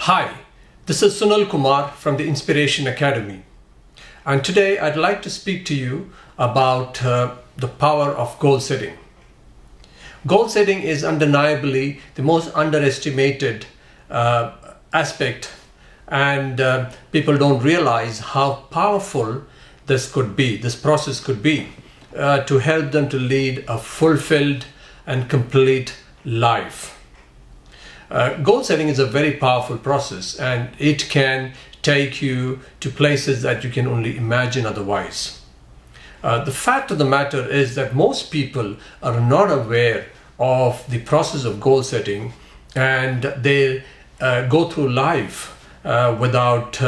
Hi, this is Sunil Kumar from the Inspiration Academy, and today I'd like to speak to you about the power of goal setting. Goal setting is undeniably the most underestimated aspect, and people don't realize how powerful this process could be to help them to lead a fulfilled and complete life. Goal setting is a very powerful process, and it can take you to places that you can only imagine otherwise. The fact of the matter is that most people are not aware of the process of goal setting, and they go through life without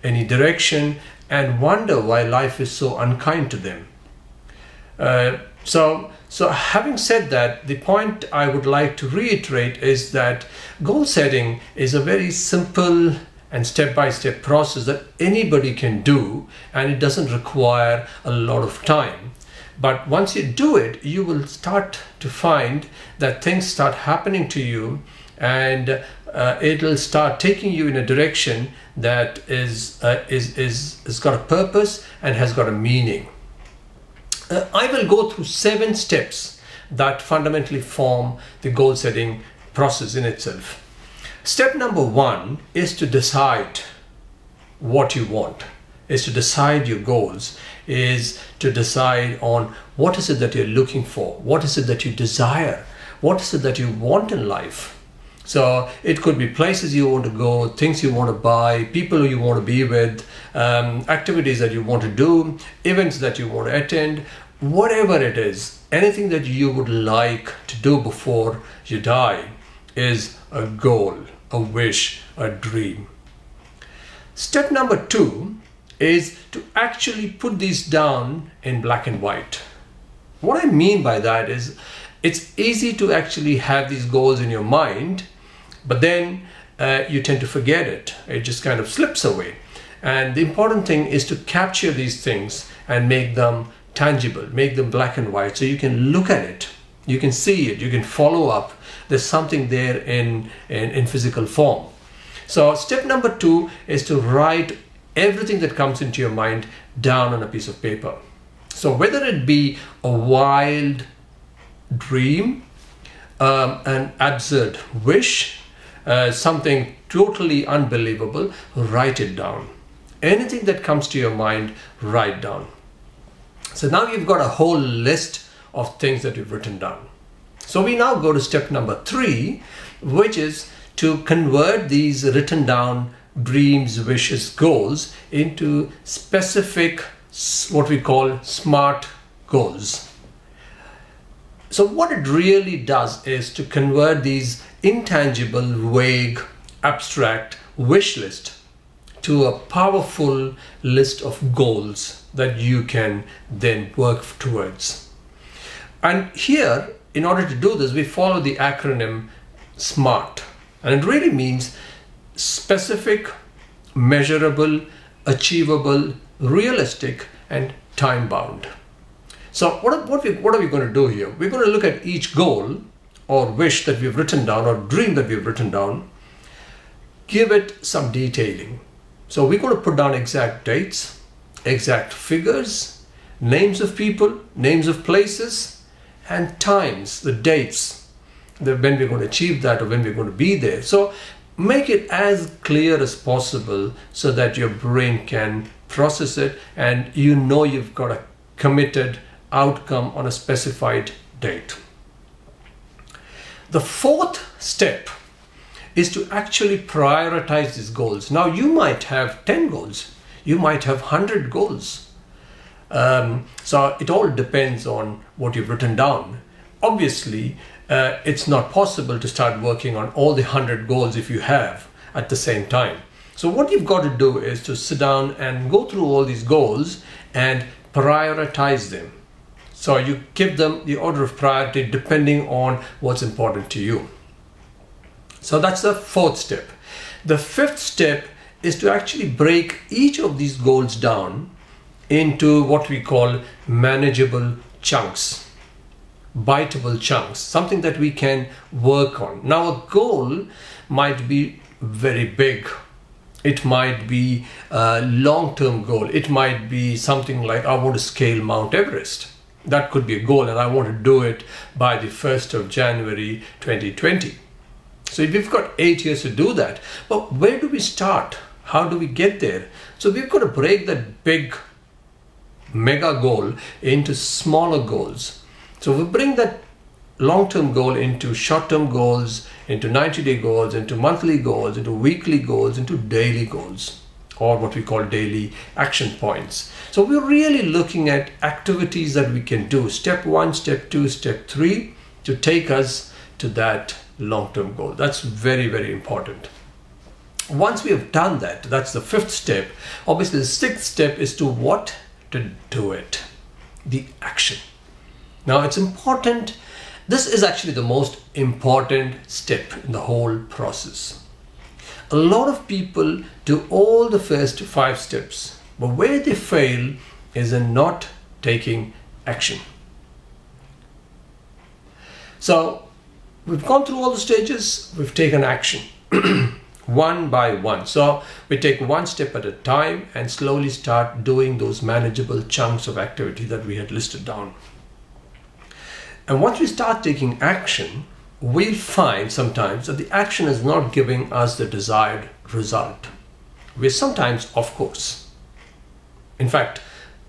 any direction and wonder why life is so unkind to them. So having said that, the point I would like to reiterate is that goal setting is a very simple and step-by-step process that anybody can do, and it doesn't require a lot of time. But once you do it, you will start to find that things start happening to you, and it'll start taking you in a direction that is got a purpose and has got a meaning. I will go through 7 steps that fundamentally form the goal setting process in itself. Step number 1 is to decide what you want, is to decide your goals, is to decide on what is it that you're looking for, what is it that you desire, what is it that you want in life. So it could be places you want to go, things you want to buy, people you want to be with, activities that you want to do, events that you want to attend, whatever it is, anything that you would like to do before you die is a goal, a wish, a dream. Step number 2 is to actually put these down in black and white. What I mean by that is it's easy to actually have these goals in your mind, but then you tend to forget it. It just kind of slips away. And the important thing is to capture these things and make them tangible, make them black and white, so you can look at it, you can see it, you can follow up. There's something there in physical form. So step number 2 is to write everything that comes into your mind down on a piece of paper. So whether it be a wild dream, an absurd wish, something totally unbelievable, write it down. Anything that comes to your mind, write down. So now you've got a whole list of things that you've written down. So we now go to step number 3, which is to convert these written down dreams, wishes, goals into specific, what we call SMART goals. So what it really does is to convert these intangible, vague, abstract wish list to a powerful list of goals that you can then work towards. And here, in order to do this, we follow the acronym SMART, and it really means specific, measurable, achievable, realistic, and time-bound. So what are we going to do here? We're going to look at each goal or wish that we've written down or dream that we've written down, give it some detailing. So we're going to put down exact dates, exact figures, names of people, names of places, and times, the dates, when we're going to achieve that or when we're going to be there. So make it as clear as possible so that your brain can process it and you know you've got a committed outcome on a specified date. The 4th step is to actually prioritize these goals. Now you might have 10 goals, you might have 100 goals. So it all depends on what you've written down. Obviously, it's not possible to start working on all the 100 goals if you have at the same time. So what you've got to do is to sit down and go through all these goals and prioritize them. So you give them the order of priority depending on what's important to you. So that's the 4th step. The 5th step is to actually break each of these goals down into what we call manageable chunks, biteable chunks, something that we can work on. Now a goal might be very big. It might be a long-term goal. It might be something like, I want to scale Mount Everest. That could be a goal, and I want to do it by the 1st of January 2020. So we've got 8 years to do that. But where do we start? How do we get there? So we've got to break that big mega goal into smaller goals. So we bring that long-term goal into short-term goals, into 90-day goals, into monthly goals, into weekly goals, into daily goals, or what we call daily action points. So we're really looking at activities that we can do, step 1, step 2, step 3, to take us to that long-term goal. That's very, very important. Once we have done that, that's the 5th step. Obviously, the 6th step is to what? To do it, the action. Now it's important. This is actually the most important step in the whole process. A lot of people do all the first 5 steps, but where they fail is in not taking action. So we've gone through all the stages, we've taken action one by one. So we take one step at a time and slowly start doing those manageable chunks of activity that we had listed down. And once we start taking action, we'll find sometimes that the action is not giving us the desired result. We're sometimes off course. In fact,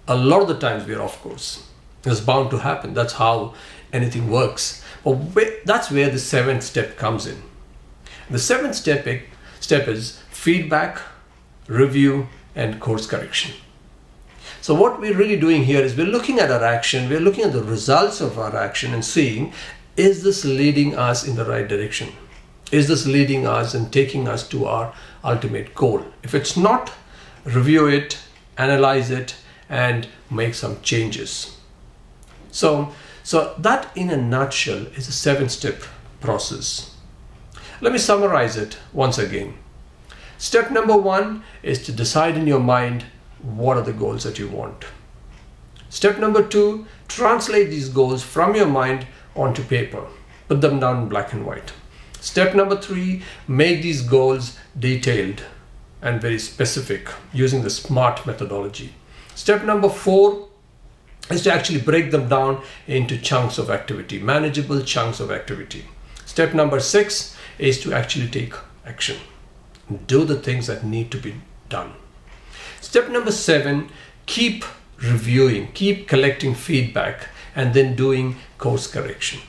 a lot of the times we're off course. It's bound to happen. That's how anything works. But that's where the 7th step comes in. The 7th step is feedback, review, and course correction. So what we're really doing here is we're looking at our action, we're looking at the results of our action and seeing, is this leading us in the right direction? Is this leading us and taking us to our ultimate goal? If it's not, review it, analyze it, and make some changes. So that in a nutshell is a 7-step process. Let me summarize it once again. Step number 1 is to decide in your mind what are the goals that you want. Step number 2, translate these goals from your mind onto paper. Put them down in black and white. Step number 3, make these goals detailed and very specific using the SMART methodology. Step number 4 is to actually break them down into chunks of activity, manageable chunks of activity. Step number 6 is to actually take action. Do the things that need to be done. Step number 7, keep reviewing, keep collecting feedback, and then doing course correction.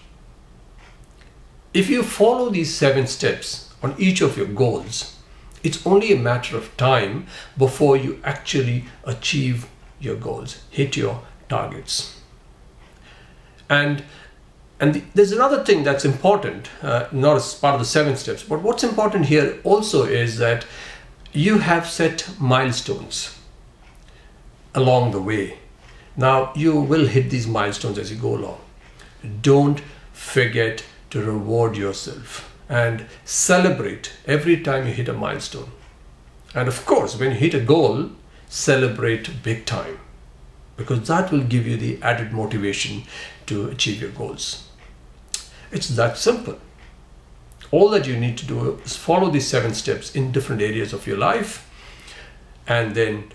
If you follow these 7 steps on each of your goals, it's only a matter of time before you actually achieve your goals, hit your targets. And there's another thing that's important, not as part of the 7 steps, but what's important here also is that you have set milestones along the way. Now you will hit these milestones as you go along. Don't forget to reward yourself and celebrate every time you hit a milestone. And of course, when you hit a goal, celebrate big time, because that will give you the added motivation to achieve your goals. It's that simple. All that you need to do is follow these 7 steps in different areas of your life and then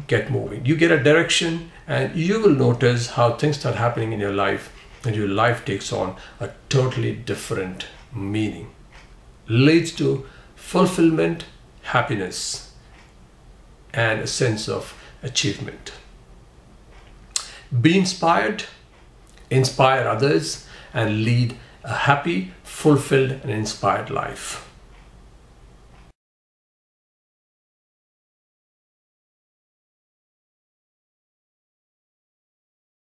get moving. You get a direction and you will notice how things start happening in your life and your life takes on a totally different meaning. Leads to fulfillment, happiness, and a sense of achievement. Be inspired, inspire others, and lead a happy, fulfilled, and inspired life.